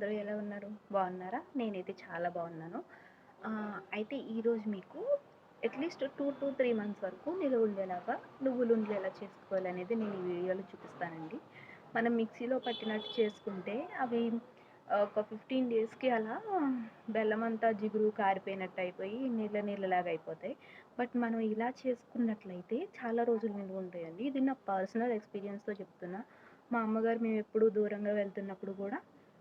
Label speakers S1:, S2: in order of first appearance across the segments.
S1: అందరూ ఎలా ఉన్నారు? బాగున్నారా? నేనైతే చాలా బాగున్నాను. అయితే ఈరోజు మీకు అట్‌లీస్ట్ 2-3 మంత్స్ వరకు నిలువ ఉండేలాగా నువ్వులుండలు ఎలా చేసుకోవాలనేది నేను ఈ వీడియోలో చూపిస్తానండి. మనం మిక్సీలో పట్టినట్టు చేసుకుంటే అవి ఒక 15 డేస్‌కి అలా బెల్లమంతా జిగురు కారిపోయినట్టు అయిపోయి నీళ్ళలాగా అయిపోతాయి. బట్ మనం ఇలా చేసుకున్నట్లయితే చాలా రోజులు నిలువ ఉంటాయండి. ఇది నా పర్సనల్ ఎక్స్‌పీరియన్స్‌తో చెప్తున్నా. మా అమ్మగారు మేమెప్పుడు దూరంగా వెళ్తున్నప్పుడు గూడా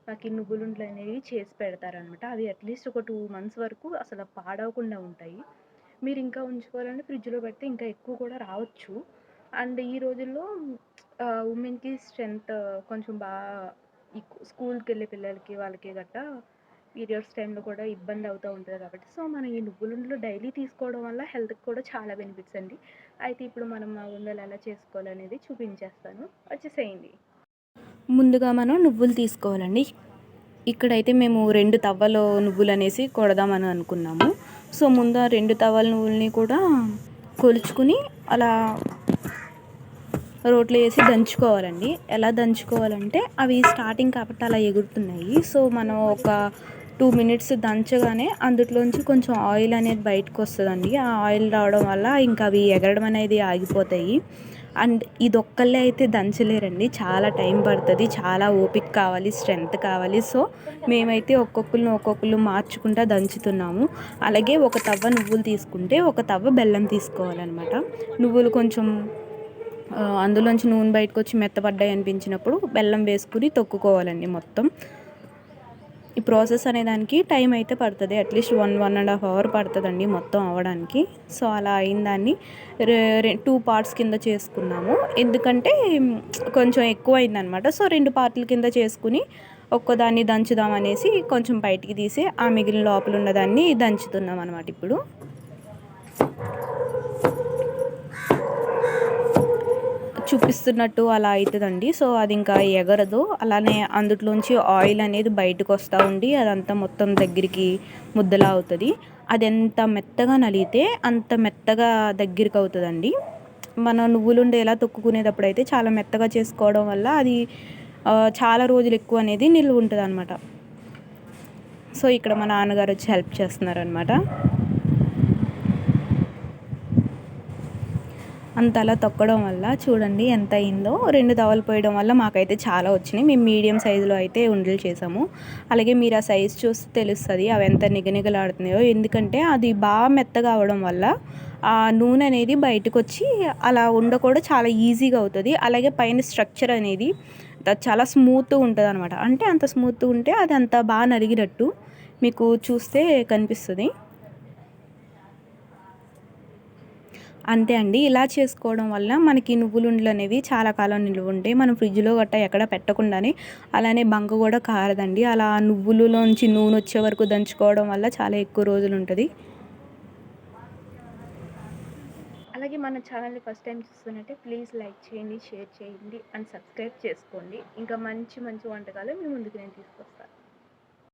S1: మాకీ నువ్వులుండలనేవి చేసి పెడతారనమాట. అవి అట్‌లీస్ట్ ఒక 2 మంత్స్ వరకు అసల పాడవకుండా ఉంటాయి. మీరింకా ఉంచుకోవాలంటే ఫ్రిడ్జ్‌లో పెడితే ఇంకా ఎక్కువ కూడా రావచ్చు. అండ్ ఈ రోజుల్లో ఉమెన్‌కి స్ట్రెంత్ కొంచెం ఈ స్కూల్‌కెళ్ళే పిల్లలకి వాళ్ళకి గట్టా పీరియడ్స్ టైంలో కూడా ఇబ్బందవుతా ఉంటది కాబట్టి, సో, మనం ఈ నువ్వులుండలు డైలీ తీసుకోవడం వల్ల హెల్త్‌కి కూడా చాలా బెనిఫిట్స్ అండి. అయితే ఇప్పుడు మనం ఆ ఉండలు ఎలా చేసుకోవాలనేది చూపించేస్తాను. వచ్చేసేయండి. ముందుగా మనం నువ్వులు తీసుకోవాలండి. ఇక్కడైతే మేము 2 తవ్వలో నువ్వులనేసి కొడదామని అనుకున్నాము. సో, ముందు ఆ 2 తవ్వల నువ్వులని కూడా కొలుచుకుని అలా రోట్లో ఏసి దంచుకోవాలండి. ఎలా దంచుకోవాలంటే అవి స్టార్టింగ్ కాబట్టి అలా ఎగురుతున్నాయి. సో, మనం ఒక 2 మినిట్స్ దంచగానే అందులోంచి కొంచెం ఆయిల్ అనేది బయటకొస్తదండి. ఆ ఆయిల్ రావడం వల్ల ఇంకా అవి ఎగరడం అనేది ఆగిపోతాయి. అండ్ ఇదొక్కళ్ళే అయితే దంచలేరండి. చాలా టైం పడతది. చాలా ఓపిక కావాలి, స్ట్రెంత్ కావాలి. సో, మేమైతే ఒక్కొక్కళ్ళు మార్చుకుంటా దంచుతున్నాము. అలాగే ఒక తవ్వ నువ్వులు తీసుకుంటే, ఒక తవ్వ బెల్లం తీసుకోవాలనమాట. నువ్వులు కొంచెం అందులోంచి నూనె బయటకొచ్చి మెత్తబడ్డాయి అనిపించినప్పుడు బెల్లం వేసుకుని తొక్కుకోవాలండి మొత్తం. ఈ ప్రాసెస్ అనే దానికి టైం అయితే పడుతుంది. అట్లీస్ట్ 1-1.5 అవర్ పడుతుందండి మొత్తం అవ్వడానికి. సో, అలా అయిన దాన్ని 2 పార్ట్స్ కింద చేసుకున్నాము. ఎందుకంటే కొంచెం ఎక్కువ అయిందనమాట. సో, 2 పార్ట్ల కింద చేసుకుని ఒక్కదాన్ని దంచుదాం అనేసి కొంచెం బయటికి తీసి ఆ మిగిలిన లోపల ఉన్నదాన్ని దంచుతున్నాం అనమాట ఇప్పుడు. చూపిస్తున్నట్టు అలా అవుతుందండి. సో, అది ఇంకా ఎగరదు. అలానే అందులోంచి ఆయిల్ అనేది బయటకు వస్తూ ఉండి అదంతా మొత్తం దగ్గరికి ముద్దలా అవుతుంది. అది ఎంత మెత్తగా నలిగితే అంత మెత్తగా దగ్గరికి అవుతుందండి. మన నువ్వులుండే ఎలా తొక్కుకునేటప్పుడు అయితే చాలా మెత్తగా చేసుకోవడం వల్ల అది చాలా రోజులు ఎక్కువ అనేది నిల్వ ఉంటుంది అనమాట. సో, ఇక్కడ మా నాన్నగారు వచ్చి హెల్ప్ చేస్తున్నారనమాట. అంతలా తొక్కడం వల్ల చూడండి ఎంత అయిందో. 2 తవలు పోయడం వల్ల మాకైతే చాలా వచ్చినాయి. మేము మీడియం సైజులో అయితే ఉండలు చేసాము. అలాగే మీరు ఆ సైజు చూస్తే తెలుస్తుంది అవి ఎంత నిగనిగలాడుతున్నాయో. ఎందుకంటే అది బాగా మెత్తగా అవ్వడం వల్ల ఆ నూనె అనేది బయటకు వచ్చి అలా ఉండ కూడా చాలా ఈజీగా అవుతుంది. అలాగే పైన స్ట్రక్చర్ అనేది చాలా స్మూత్గా ఉంటుంది అనమాట. అంటే అంత స్మూత్గా ఉంటే అది అంత బాగా నలిగినట్టు మీకు చూస్తే కనిపిస్తుంది. అంతే అండి. ఇలా చేసుకోవడం వల్ల మనకి నువ్వులుండలు అనేవి చాలా కాలం నిలువ ఉంటాయి. మనం ఫ్రిడ్జ్‌లో గట్టా ఎక్కడ పెట్టకుండానే అలానే బంక కూడా కారదండి. అలా నువ్వులలోంచి నూనె వచ్చే వరకు దంచుకోవడం వల్ల చాలా ఎక్కువ రోజులు ఉంటది. అలాగే మన ఛానల్‌ని ఫస్ట్ టైం చూస్తున్నట్టే ప్లీజ్ లైక్ చేయండి, షేర్ చేయండి అండ్ సబ్స్క్రైబ్ చేసుకోండి. ఇంకా మంచి మంచి వంటకాలు మీ ముందుకు నేను తీసుకొస్తాను.